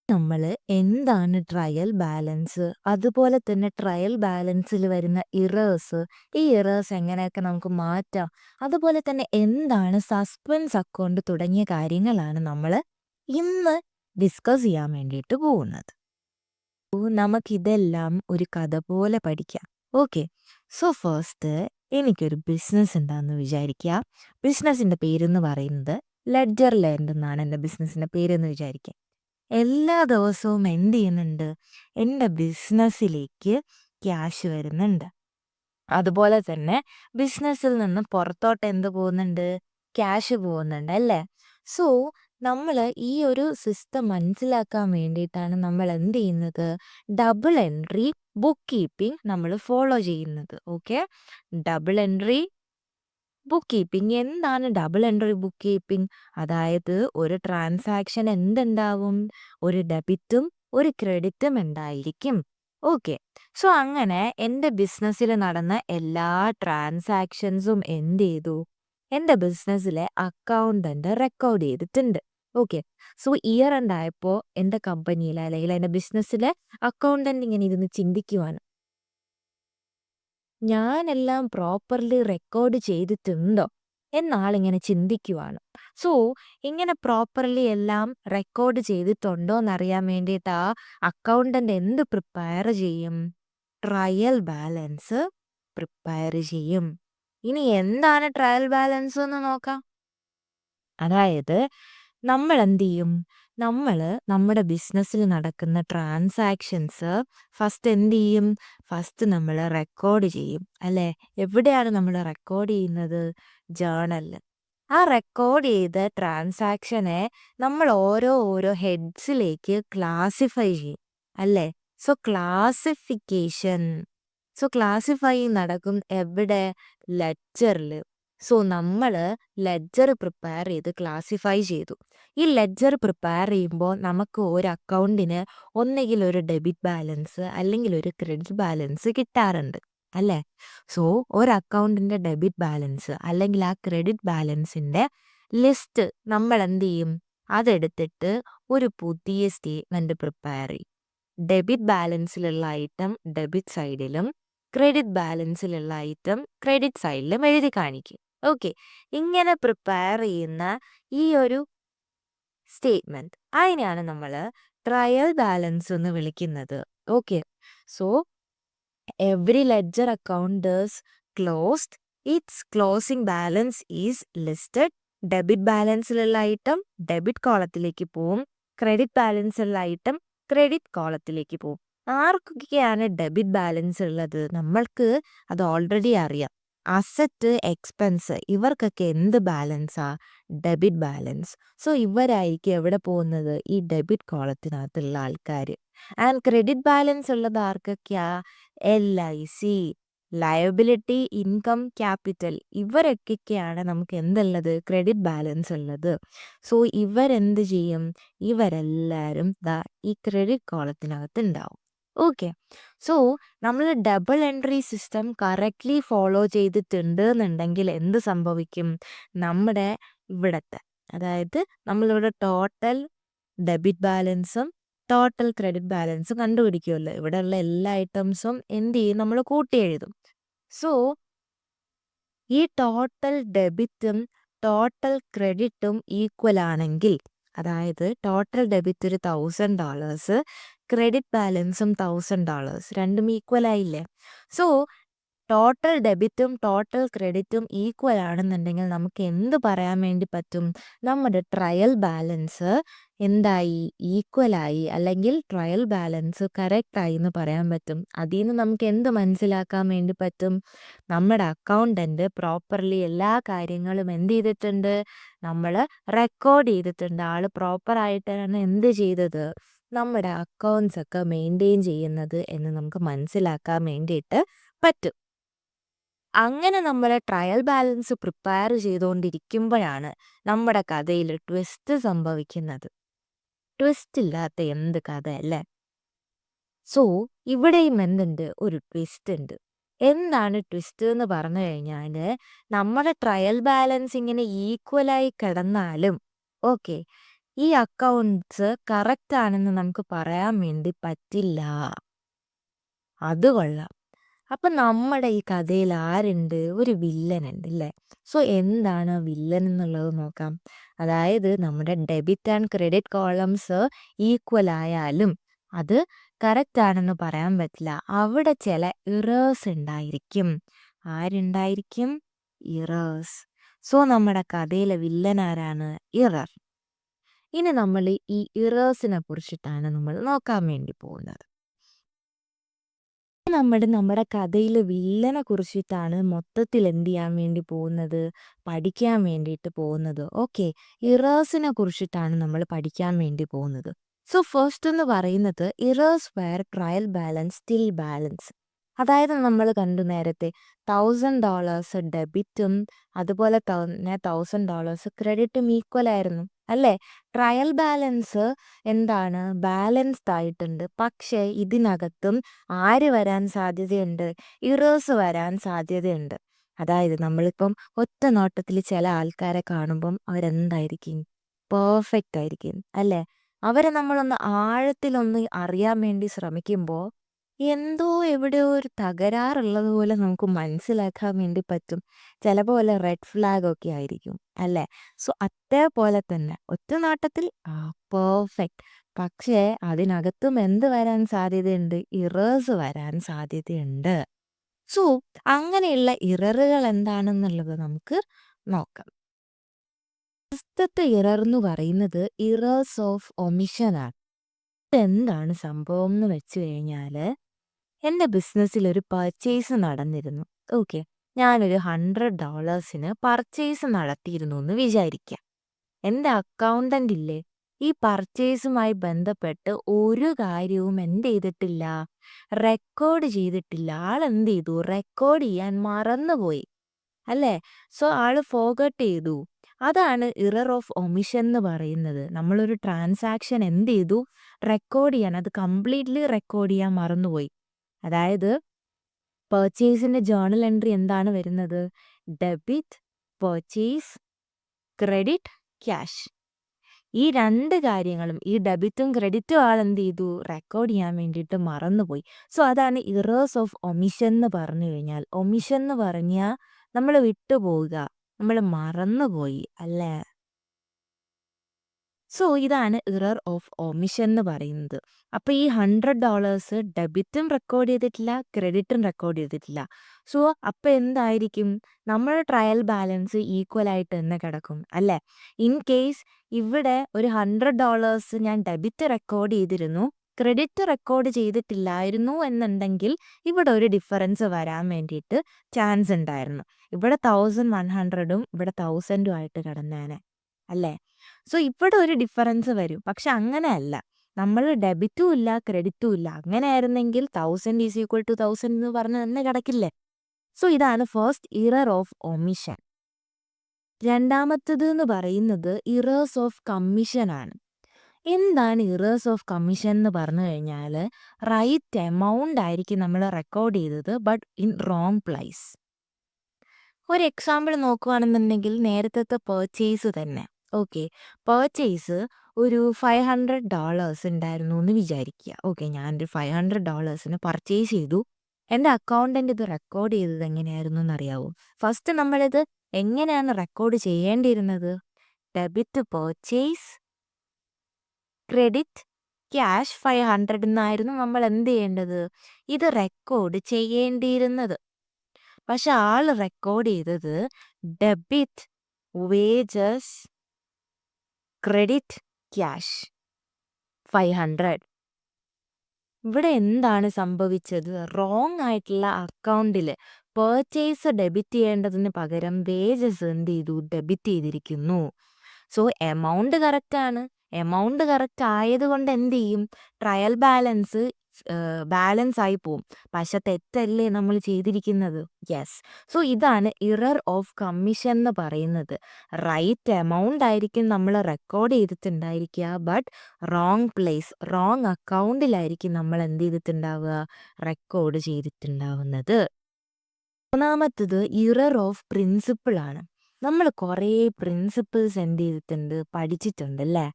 നമ്മള് എന്താണ് trial balance? അതുപോലെ തന്നെ ട്രയൽ ബാലൻസിൽ വരുന്ന ഇറേഴ്സ്, ഈ ഇറേഴ്സ് എങ്ങനെയൊക്കെ നമുക്ക് മാറ്റാം? അതുപോലെ തന്നെ എന്താണ് സസ്പെൻസ് അക്കൗണ്ട് തുടങ്ങിയ കാര്യങ്ങളാണ് നമ്മള് ഇന്ന് ഡിസ്കസ് ചെയ്യാൻ വേണ്ടിയിട്ട് പോകുന്നത്. നമുക്കിതെല്ലാം ഒരു കഥ പോലെ പഠിക്കാം. ഓക്കെ. സോ ഫസ്റ്റ് എനിക്കൊരു ബിസിനസ് ഉണ്ടാന്ന് വിചാരിക്കുക. ബിസിനസിന്റെ പേരെന്ന് പറയുന്നത് ലെഡ്ജർ ലാൻഡ് എന്നാണ് എൻ്റെ ബിസിനസിന്റെ പേരെന്ന് വിചാരിക്കുക. എല്ലാ ദിവസവും എന്ത് ചെയ്യുന്നുണ്ട്? എൻ്റെ ബിസിനസ്സിലേക്ക് ക്യാഷ് വരുന്നുണ്ട്. അതുപോലെ തന്നെ ബിസിനസ്സിൽ നിന്ന് പുറത്തോട്ട് എന്ത് പോകുന്നുണ്ട്? ക്യാഷ് പോകുന്നുണ്ട് അല്ലേ? സോ നമ്മൾ ഈ ഒരു സിസ്റ്റം മനസ്സിലാക്കാൻ വേണ്ടിയിട്ടാണ് നമ്മൾ എന്ത് ചെയ്യുന്നത്? ഡബിൾ എൻട്രി ബുക്ക് കീപ്പിംഗ് നമ്മൾ ഫോളോ ചെയ്യുന്നത്. Okay. Double entry book keeping. എന്താണ് ഡബിൾ എൻട്രി ബുക്ക് കീപ്പിംഗ്? അതായത് ഒരു ട്രാൻസാക്ഷൻ എന്തുണ്ടാവും? ഒരു ഡെബിറ്റും ഒരു ക്രെഡിറ്റും ഉണ്ടായിരിക്കും. ഓക്കെ. സോ അങ്ങനെ എൻ്റെ ബിസിനസ്സിൽ നടന്ന എല്ലാ ട്രാൻസാക്ഷൻസും എന്ത് ചെയ്തു? എൻ്റെ ബിസിനസ്സിലെ അക്കൗണ്ടന്റ് റെക്കോർഡ് ചെയ്തിട്ടുണ്ട്. ഓക്കെ. സോ ഇയർ എൻഡ് ആയപ്പോൾ എൻ്റെ കമ്പനിയിലെ അല്ലെങ്കിൽ എൻ്റെ ബിസിനസ്സിലെ അക്കൗണ്ടന്റ് ഇങ്ങനെ ഇരുന്ന് ചിന്തിക്കുവാണ്. ഞാനെല്ലാം പ്രോപ്പർലി റെക്കോർഡ് ചെയ്തിട്ടുണ്ടോ എന്നാളിങ്ങനെ ചിന്തിക്കുവാണ്. സോ ഇങ്ങനെ പ്രോപ്പർലി എല്ലാം റെക്കോർഡ് ചെയ്തിട്ടുണ്ടോ എന്നറിയാൻ വേണ്ടിയിട്ട് ആ അക്കൗണ്ടന്റ് എന്ത് പ്രിപ്പയർ ചെയ്യും? ട്രയൽ ബാലൻസ് പ്രിപ്പയർ ചെയ്യും. ഇനി എന്താണ് ട്രയൽ ബാലൻസ് എന്ന് നോക്കാം. അതായത് നമ്മൾ എന്ത് ചെയ്യും? നമ്മുടെ ബിസിനസ്സിൽ നടക്കുന്ന ട്രാൻസാക്ഷൻസ് ഫസ്റ്റ് എന്ത് ചെയ്യും? ഫസ്റ്റ് നമ്മൾ റെക്കോർഡ് ചെയ്യും അല്ലേ? എവിടെയാണ് നമ്മൾ റെക്കോർഡ് ചെയ്യുന്നത്? ജേർണലിൽ. ആ റെക്കോർഡ് ചെയ്ത ട്രാൻസാക്ഷനെ നമ്മൾ ഓരോ ഹെഡ്സിലേക്ക് ക്ലാസിഫൈ ചെയ്യും അല്ലേ? So classification. സോ ക്ലാസിഫൈ നടക്കും എവിടെ? ലെഡ്ജറിൽ. സോ നമ്മൾ ലെഡ്ജർ പ്രിപ്പയർ ചെയ്ത് ക്ലാസിഫൈ ചെയ്തു. ഈ ലെഡ്ജർ പ്രിപ്പയർ ചെയ്യുമ്പോൾ നമുക്ക് ഒരു അക്കൗണ്ടിന് ഒന്നുകിൽ ഒരു ഡെബിറ്റ് ബാലൻസ് അല്ലെങ്കിൽ ഒരു ക്രെഡിറ്റ് ബാലൻസ് കിട്ടാറുണ്ട് അല്ലേ? സോ ഒരു അക്കൗണ്ടിന്റെ ഡെബിറ്റ് ബാലൻസ് അല്ലെങ്കിൽ ആ ക്രെഡിറ്റ് ബാലൻസിന്റെ ലിസ്റ്റ് നമ്മൾ എന്ത് ചെയ്യും? അതെടുത്തിട്ട് ഒരു പുതിയ സ്റ്റേറ്റ്മെന്റ് പ്രിപ്പയർ ചെയ്യും. ഡെബിറ്റ് ബാലൻസിലുള്ള ഐറ്റം ഡെബിറ്റ് സൈഡിലും ക്രെഡിറ്റ് ബാലൻസിലുള്ള ഐറ്റം ക്രെഡിറ്റ് സൈഡിലും എഴുതി കാണിക്കും. ഓക്കെ. ഇങ്ങനെ പ്രിപ്പയർ ചെയ്യുന്ന ഈ ഒരു സ്റ്റേറ്റ്മെന്റ് അതിനെയാണ് നമ്മൾ ട്രയൽ ബാലൻസ് എന്ന് വിളിക്കുന്നത്. Okay. So every ledger account is closed. Its closing balance is listed. Debit ബാലൻസിലുള്ള ഐറ്റം ഡെബിറ്റ് കോളത്തിലേക്ക് പോവും. ക്രെഡിറ്റ് ബാലൻസുള്ള ഐറ്റം ക്രെഡിറ്റ് കോളത്തിലേക്ക് പോവും. ആർക്കൊക്കെയാണ് ഡെബിറ്റ് ബാലൻസ് ഉള്ളത്? നമ്മൾക്ക് അത് ഓൾറെഡി അറിയാം. അസറ്റ്, എക്സ്പെൻസ് ഇവർക്കൊക്കെ എന്ത് ബാലൻസാ? Debit balance. സോ ഇവരായിരിക്കും എവിടെ പോകുന്നത്? ഈ ഡെബിറ്റ് കോളത്തിനകത്തുള്ള ആൾക്കാർ. ആൻഡ് ക്രെഡിറ്റ് ബാലൻസ് ഉള്ളത് ആർക്കൊക്കെയാ? LIC, ലയബിലിറ്റി, ഇൻകം, ക്യാപിറ്റൽ ഇവരൊക്കെയാണ് നമുക്ക് എന്തുള്ളത്? ക്രെഡിറ്റ് ബാലൻസ് ഉള്ളത്. സോ ഇവരെന്ത് ചെയ്യും? ഇവരെല്ലാവരും ഈ ക്രെഡിറ്റ് കോളത്തിനകത്ത് ഉണ്ടാവും. ഓക്കെ. സോ നമ്മൾ double entry system correctly follow ചെയ്തിട്ടുണ്ട് എന്നുണ്ടെങ്കിൽ എന്ത് സംഭവിക്കും? നമ്മുടെ ഇവിടത്തെ അതായത് നമ്മളിവിടെ ടോട്ടൽ ഡെബിറ്റ് ബാലൻസും ടോട്ടൽ ക്രെഡിറ്റ് ബാലൻസും കണ്ടുപിടിക്കുമല്ലോ. ഇവിടെയുള്ള എല്ലാ ഐറ്റംസും എന്ത് ചെയ്യും? നമ്മൾ കൂട്ടി എഴുതും. സോ ഈ ടോട്ടൽ ഡെബിറ്റും ടോട്ടൽ ക്രെഡിറ്റും ഈക്വൽ ആണെങ്കിൽ, അതായത് ടോട്ടൽ ഡെബിറ്റ് ഒരു $1000, ക്രെഡിറ്റ് ബാലൻസും $1000, രണ്ടും ഈക്വൽ ആയില്ലേ? സോ ടോട്ടൽ ഡെബിറ്റും ടോട്ടൽ ക്രെഡിറ്റും ഈക്വൽ ആണെന്നുണ്ടെങ്കിൽ നമുക്ക് എന്ത് പറയാൻ വേണ്ടി പറ്റും? നമ്മുടെ ട്രയൽ ബാലൻസ് എന്തായി? ഈക്വലായി, അല്ലെങ്കിൽ ട്രയൽ ബാലൻസ് കറക്റ്റ് ആയി എന്ന് പറയാൻ പറ്റും. അതിൽ നിന്ന് നമുക്ക് എന്ത് മനസ്സിലാക്കാൻ വേണ്ടി പറ്റും? നമ്മുടെ അക്കൗണ്ടന്റ് പ്രോപ്പർലി എല്ലാ കാര്യങ്ങളും എന്ത് ചെയ്തിട്ടുണ്ട്? നമ്മൾ റെക്കോർഡ് ചെയ്തിട്ടുണ്ട്. ആള് പ്രോപ്പർ ആയിട്ടാണ് എന്ത് ചെയ്തത്? നമ്മുടെ അക്കൗണ്ട്സ് ഒക്കെ മെയിൻറ്റെയിൻ ചെയ്യുന്നത് എന്ന് നമുക്ക് മനസ്സിലാക്കാൻ വേണ്ടിയിട്ട് പറ്റും. അങ്ങനെ നമ്മൾ ട്രയൽ ബാലൻസ് പ്രിപ്പയർ ചെയ്തുകൊണ്ടിരിക്കുമ്പോഴാണ് നമ്മുടെ കഥയിൽ ട്വിസ്റ്റ് സംഭവിക്കുന്നത്. ട്വിസ്റ്റ് ഇല്ലാത്ത എന്ത് കഥ അല്ലേ? സോ ഇവിടെയും എന്തുണ്ട്? ഒരു ട്വിസ്റ്റ് ഉണ്ട്. എന്താണ് ട്വിസ്റ്റ് എന്ന് പറഞ്ഞു കഴിഞ്ഞാൽ, നമ്മുടെ ട്രയൽ ബാലൻസ് ഇങ്ങനെ ഈക്വലായി കിടന്നാലും ഓക്കെ, ഈ അക്കൗണ്ട്സ് കറക്റ്റ് ആണെന്ന് നമുക്ക് പറയാൻ വേണ്ടി പറ്റില്ല. അത് കൊള്ളാം. അപ്പൊ നമ്മുടെ ഈ കഥയിൽ ആരുണ്ട്? ഒരു വില്ലൻ ഉണ്ട് ല്ലേ? സോ എന്താണ് വില്ലൻ എന്നുള്ളത് നോക്കാം. അതായത് നമ്മുടെ debit and credit columns equal ആയാലും അത് കറക്റ്റ് ആണെന്ന് പറയാൻ പറ്റില്ല. അവിടെ ചില ഇറേഴ്സ് ഉണ്ടായിരിക്കും. ആരുണ്ടായിരിക്കും? ഇറേഴ്സ്. സോ നമ്മുടെ കഥയിലെ വില്ലൻ ആരാണ്? ഇറർ. ഇനി നമ്മൾ ഈ ഇറേഴ്സിനെ കുറിച്ചിട്ടാണ് നമ്മൾ നോക്കാൻ വേണ്ടി പോകുന്നത്. നമ്മുടെ കഥയിലെ വില്ലനെ കുറിച്ചിട്ടാണ് മൊത്തത്തിൽ എന്ത് ചെയ്യാൻ വേണ്ടി പോകുന്നത്? പഠിക്കാൻ വേണ്ടിയിട്ട് പോകുന്നത്. ഓക്കെ. ഇറേഴ്സിനെ കുറിച്ചിട്ടാണ് നമ്മൾ പഠിക്കാൻ വേണ്ടി പോകുന്നത്. സോ ഫസ്റ്റ് എന്ന് പറയുന്നത് errors where trial balance still balance. അതായത് നമ്മൾ കണ്ടു നേരത്തെ $1000 ഡെബിറ്റും അതുപോലെ തന്നെ $1000 ക്രെഡിറ്റും ഈക്വൽ ആയിരുന്നു അല്ലേ? ട്രയൽ ബാലൻസ് എന്താണ്? ബാലൻസ്ഡ് ആയിട്ടുണ്ട്. പക്ഷേ ഇതിനകത്തും ആര് വരാൻ സാധ്യതയുണ്ട്? ഇറേഴ്സ് വരാൻ സാധ്യതയുണ്ട്. അതായത് നമ്മളിപ്പം ഒറ്റ നോട്ടത്തിൽ ചില ആൾക്കാരെ കാണുമ്പം അവരെന്തായിരിക്കും? പെർഫെക്റ്റ് ആയിരിക്കും അല്ലേ? അവരെ നമ്മളൊന്ന് ആഴത്തിലൊന്ന് അറിയാൻ വേണ്ടി ശ്രമിക്കുമ്പോൾ എന്തോ എവിടെയോ ഒരു തകരാറുള്ളത് പോലെ നമുക്ക് മനസ്സിലാക്കാൻ വേണ്ടി പറ്റും. ചിലപ്പോൾ വല്ല റെഡ് ഫ്ലാഗ് ഒക്കെ ആയിരിക്കും അല്ലേ? സോ അതേപോലെ തന്നെ ഒറ്റ നോട്ടത്തിൽ പെർഫെക്റ്റ്. പക്ഷേ അതിനകത്തും എന്ത് വരാൻ സാധ്യതയുണ്ട്? ഇറേഴ്സ് വരാൻ സാധ്യതയുണ്ട്. സോ അങ്ങനെയുള്ള ഇററുകൾ എന്താണെന്നുള്ളത് നമുക്ക് നോക്കാം. ഫസ്റ്റത്തെ ഇറർ എന്ന് പറയുന്നത് ഇറേഴ്സ് ഓഫ് ഒമിഷൻ ആണ്. ഇതെന്താണ് സംഭവം എന്ന് വെച്ച് കഴിഞ്ഞാൽ എൻ്റെ ബിസിനസ്സിൽ ഒരു പർച്ചേസ് നടന്നിരുന്നു. ഓക്കെ. ഞാനൊരു $100 പർച്ചേസ് നടത്തിയിരുന്നു എന്ന് വിചാരിക്കാം. എൻ്റെ അക്കൗണ്ടന്റ് ഇല്ലേ, ഈ പർച്ചേസുമായി ബന്ധപ്പെട്ട് ഒരു കാര്യവും എന്ത് ചെയ്തിട്ടില്ല? റെക്കോർഡ് ചെയ്തിട്ടില്ല. ആളെന്ത് ചെയ്തു? റെക്കോർഡ് ചെയ്യാൻ മറന്നുപോയി അല്ലേ? സോ ആള് ഫോർഗട്ട് ചെയ്തു. അതാണ് ഇറർ ഓഫ് ഒമിഷൻ എന്ന് പറയുന്നത്. നമ്മളൊരു ട്രാൻസാക്ഷൻ എന്ത് ചെയ്തു? റെക്കോർഡ് ചെയ്യാൻ, അത് കംപ്ലീറ്റ്ലി റെക്കോർഡ് ചെയ്യാൻ മറന്നുപോയി. അതായത് പർച്ചേസിന്റെ ജേർണൽ എൻട്രി എന്താണ് വരുന്നത്? Debit, purchase, credit, cash. ഈ രണ്ട് കാര്യങ്ങളും, ഈ ഡെബിറ്റും ക്രെഡിറ്റും ആൾ എന്ത് ചെയ്തു? റെക്കോർഡ് ചെയ്യാൻ വേണ്ടിയിട്ട് മറന്നുപോയി. സോ അതാണ് ഇറേഴ്സ് ഓഫ് ഒമിഷൻ എന്ന് പറഞ്ഞു കഴിഞ്ഞാൽ. ഒമിഷൻ എന്ന് പറഞ്ഞാൽ നമ്മൾ വിട്ടുപോവുക, നമ്മൾ മറന്നുപോയി അല്ലേ? സോ ഇതാണ് ഇറർ ഓഫ് ഒമിഷൻ എന്ന് പറയുന്നത്. അപ്പോൾ ഈ $100 ഡെബിറ്റും റെക്കോർഡ് ചെയ്തിട്ടില്ല, ക്രെഡിറ്റും റെക്കോർഡ് ചെയ്തിട്ടില്ല. സോ അപ്പോൾ എന്തായിരിക്കും? നമ്മുടെ ട്രയൽ ബാലൻസ് ഈക്വൽ ആയിട്ട് തന്നെ കിടക്കും അല്ലേ? ഇൻ കേസ് ഇവിടെ ഒരു $100 ഞാൻ ഡെബിറ്റ് റെക്കോർഡ് ചെയ്തിരുന്നു, ക്രെഡിറ്റ് റെക്കോർഡ് ചെയ്തിട്ടില്ലായിരുന്നു എന്നുണ്ടെങ്കിൽ ഇവിടെ ഒരു ഡിഫറൻസ് വരാൻ വേണ്ടിയിട്ട് ചാൻസ് ഉണ്ടായിരുന്നു. ഇവിടെ 1100ഉം ഇവിടെ 1000ഉം ആയിട്ട് കിടന്നേനെ അല്ലേ? സോ ഇവിടെ ഒരു ഡിഫറൻസ് വരും. പക്ഷെ അങ്ങനെയല്ല. നമ്മൾ ഡെബിറ്റും ഇല്ല, ക്രെഡിറ്റും ഇല്ല. അങ്ങനെയായിരുന്നെങ്കിൽ 1000 ഈസ് ഈക്വൽ ടു 1000 എന്ന് പറഞ്ഞ് തന്നെ കിടക്കില്ലേ? സോ ഇതാണ് ഫസ്റ്റ് ഇറർ ഓഫ് ഒമിഷൻ. രണ്ടാമത്തത് എന്ന് പറയുന്നത് ഇറേഴ്സ് ഓഫ് കമ്മീഷൻ ആണ്. എന്താണ് ഇറേഴ്സ് ഓഫ് കമ്മീഷൻ എന്ന് പറഞ്ഞു കഴിഞ്ഞാൽ റൈറ്റ് എമൗണ്ട് ആയിരിക്കും നമ്മൾ റെക്കോർഡ് ചെയ്തത്, ബട്ട് ഇൻ റോങ് പ്ലേസ്. ഒരു എക്സാമ്പിൾ നോക്കുകയാണെന്നുണ്ടെങ്കിൽ നേരത്തെ പർച്ചേസ് തന്നെ. ഓക്കെ. പർച്ചേസ് ഒരു $500 ഉണ്ടായിരുന്നു എന്ന് വിചാരിക്കുക. ഓക്കെ. ഞാനൊരു $500 പർച്ചേസ് ചെയ്തു. എൻ്റെ അക്കൗണ്ടന്റ് ഇത് റെക്കോർഡ് ചെയ്തത് എങ്ങനെയായിരുന്നു എന്നറിയാവോ? ഫസ്റ്റ് നമ്മളിത് എങ്ങനെയാണ് റെക്കോർഡ് ചെയ്യേണ്ടിയിരുന്നത്? ഡെബിറ്റ് പർച്ചേസ്, ക്രെഡിറ്റ് ക്യാഷ് 500 എന്നായിരുന്നു നമ്മൾ എന്ത് ചെയ്യേണ്ടത്? ഇത് റെക്കോർഡ് ചെയ്യേണ്ടിയിരുന്നത്. പക്ഷെ ആള് റെക്കോർഡ് ചെയ്തത് ഡെബിറ്റ് വേജസ് ക്രെഡിറ്റ് ക്യാഷ് 500. ഇവിടെ എന്താണ് സംഭവിച്ചത്? റോങ് ആയിട്ടുള്ള അക്കൗണ്ടിൽ പർച്ചേസ് ഡെബിറ്റ് ചെയ്യേണ്ടതിന് പകരം വേജസ് എന്ത് ചെയ്തു? ഡെബിറ്റ് ചെയ്തിരിക്കുന്നു. സോ എമൗണ്ട് കറക്റ്റ് ആണ്. എമൗണ്ട് കറക്റ്റ് ആയതുകൊണ്ട് എന്ത് ചെയ്യും? ട്രയൽ ബാലൻസ് ബാലൻസ് ആയി പോവും. പക്ഷെ തെറ്റല്ലേ നമ്മൾ ചെയ്തിരിക്കുന്നത്? യെസ്. സോ ഇതാണ് ഇറർ ഓഫ് കമ്മീഷൻ എന്ന് പറയുന്നത്. റൈറ്റ് എമൗണ്ട് ആയിരിക്കും നമ്മൾ റെക്കോർഡ് ചെയ്തിട്ടുണ്ടായിരിക്കുക, ബട്ട് റോങ് പ്ലേസ്, റോങ് അക്കൗണ്ടിലായിരിക്കും നമ്മൾ എന്ത് ചെയ്തിട്ടുണ്ടാവുക? റെക്കോർഡ് ചെയ്തിട്ടുണ്ടാവുന്നത്. മൂന്നാമത്തത് ഇറർ ഓഫ് പ്രിൻസിപ്പിൾ ആണ്. നമ്മൾ കുറേ പ്രിൻസിപ്പിൾസ് എന്ത് ചെയ്തിട്ടുണ്ട്? പഠിച്ചിട്ടുണ്ട് അല്ലേ?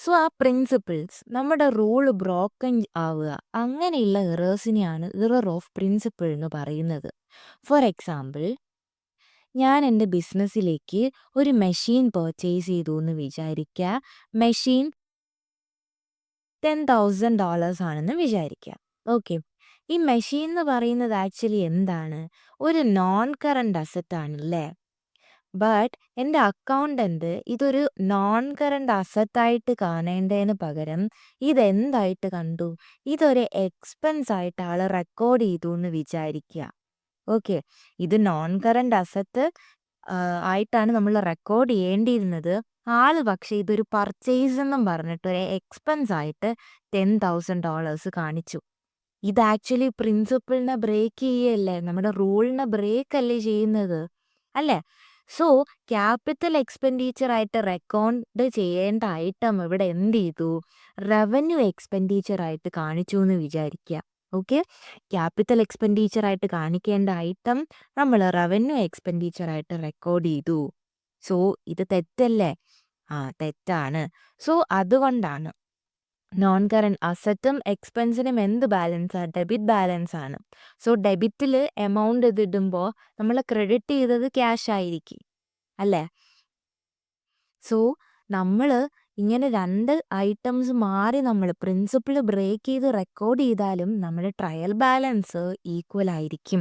സോ ആ പ്രിൻസിപ്പിൾസ് നമ്മുടെ റൂള് ബ്രോക്കൺ ആവുക, അങ്ങനെയുള്ള എറേഴ്സിനെയാണ് എറർ ഓഫ് പ്രിൻസിപ്പിൾ എന്ന് പറയുന്നത്. ഫോർ എക്സാമ്പിൾ, ഞാൻ എൻ്റെ ബിസിനസ്സിലേക്ക് ഒരു മെഷീൻ പർച്ചേസ് ചെയ്തു എന്ന് വിചാരിക്കുക. മെഷീൻ $10,000 ആണെന്ന് വിചാരിക്കുക. ഓക്കെ, ഈ മെഷീൻ എന്ന് പറയുന്നത് ആക്ച്വലി എന്താണ്? ഒരു നോൺ കറണ്ട് അസറ്റ് ആണല്ലേ. ബട്ട് എൻ്റെ അക്കൗണ്ടന്റ് ഇതൊരു നോൺ കറണ്ട് അസറ്റായിട്ട് കാണേണ്ടതിന് പകരം ഇതെന്തായിട്ട് കണ്ടു? ഇതൊരു എക്സ്പെൻസ് ആയിട്ട് ആൾ റെക്കോർഡ് ചെയ്തു എന്ന് വിചാരിക്കുക. ഓക്കെ, ഇത് നോൺ കറണ്ട് അസറ്റ് ആയിട്ടാണ് നമ്മൾ റെക്കോർഡ് ചെയ്യേണ്ടിയിരുന്നത്. ആള് പക്ഷേ ഇതൊരു പർച്ചേസ് എന്നും പറഞ്ഞിട്ട് ഒരു എക്സ്പെൻസ് ആയിട്ട് $10,000 കാണിച്ചു. ഇത് ആക്ച്വലി പ്രിൻസിപ്പിളിനെ ബ്രേക്ക് ചെയ്യല്ലേ, നമ്മുടെ റൂളിനെ ബ്രേക്ക് അല്ലേ ചെയ്യുന്നത്, അല്ലേ? സോ ക്യാപിറ്റൽ എക്സ്പെൻഡിച്ചർ ആയിട്ട് റെക്കോർഡ് ചെയ്യേണ്ട ഐറ്റം ഇവിടെ എന്ത് ചെയ്തു? റവന്യൂ എക്സ്പെൻഡിച്ചർ ആയിട്ട് കാണിച്ചു എന്ന് വിചാരിക്കുക. ഓക്കെ, ക്യാപിറ്റൽ എക്സ്പെൻഡിച്ചർ ആയിട്ട് കാണിക്കേണ്ട ഐറ്റം നമ്മൾ റവന്യൂ എക്സ്പെൻഡിച്ചർ ആയിട്ട് റെക്കോർഡ് ചെയ്തു. സോ ഇത് തെറ്റല്ലേ? തെറ്റാണ്. സോ അതുകൊണ്ടാണ് നോൺ കറണ്ട് അസറ്റും എക്സ്പെൻസിനും എന്ത് ബാലൻസാണ്? ഡെബിറ്റ് ബാലൻസ് ആണ്. സോ ഡെബിറ്റിൽ എമൗണ്ട് ഇതിടുമ്പോൾ നമ്മൾ ക്രെഡിറ്റ് ചെയ്തത് ക്യാഷ് ആയിരിക്കും, അല്ലേ? സോ നമ്മൾ ഇങ്ങനെ രണ്ട് ഐറ്റംസ് മാറി നമ്മൾ പ്രിൻസിപ്പിൾ ബ്രേക്ക് ചെയ്ത് റെക്കോർഡ് ചെയ്താലും നമ്മുടെ ട്രയൽ ബാലൻസ് ഈക്വൽ ആയിരിക്കും.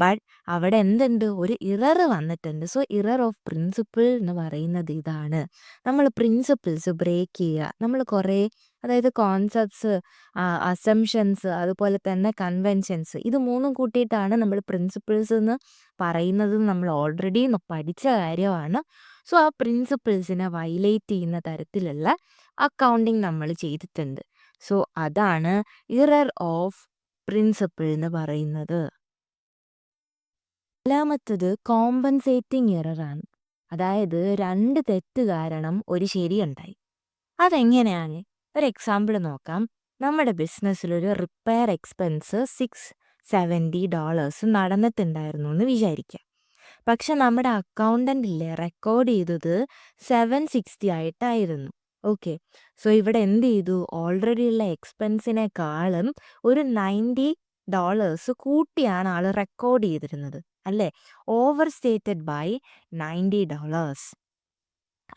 ബട്ട് അവിടെ എന്തുണ്ട്? ഒരു ഇറർ വന്നിട്ടുണ്ട്. സോ ഇറർ ഓഫ് പ്രിൻസിപ്പിൾ എന്ന് പറയുന്നത് ഇതാണ്. നമ്മൾ പ്രിൻസിപ്പിൾസ് ബ്രേക്ക് ചെയ്യുക. നമ്മൾ കുറേ, അതായത് കോൺസെപ്റ്റ്സ്, അസംഷൻസ്, അതുപോലെ തന്നെ കൺവെൻഷൻസ്, ഇത് മൂന്നും കൂട്ടിയിട്ടാണ് നമ്മൾ പ്രിൻസിപ്പിൾസ് എന്ന് പറയുന്നത്. നമ്മൾ ഓൾറെഡി പഠിച്ച കാര്യമാണ്. സോ ആ പ്രിൻസിപ്പിൾസിനെ വയലേറ്റ് ചെയ്യുന്ന തരത്തിലുള്ള അക്കൗണ്ടിങ് നമ്മൾ ചെയ്തിട്ടുണ്ട്. സോ അതാണ് ഇറർ ഓഫ് പ്രിൻസിപ്പിൾ എന്ന് പറയുന്നത്. നാലാമത്തത് കോമ്പൻസേറ്റിംഗ് എററാണ്. അതായത് 2 തെറ്റ് കാരണം ഒരു ശരിയുണ്ടായി. അതെങ്ങനെയാണ്? ഒരു എക്സാമ്പിൾ നോക്കാം. നമ്മുടെ ബിസിനസ്സിലൊരു റിപ്പയർ എക്സ്പെൻസ് $670 നടന്നിട്ടുണ്ടായിരുന്നു എന്ന് വിചാരിക്കാം. പക്ഷെ നമ്മുടെ അക്കൗണ്ടന്റ് ഇല്ലേ, റെക്കോർഡ് ചെയ്തത് 760 ആയിട്ടായിരുന്നു. ഓക്കെ, സോ ഇവിടെ എന്ത് ചെയ്തു? ഓൾറെഡി ഉള്ള എക്സ്പെൻസിനെക്കാളും ഒരു $90 കൂട്ടിയാണ് ആൾ റെക്കോർഡ് ചെയ്തിരുന്നത്, അല്ലേ? Over stated by $90.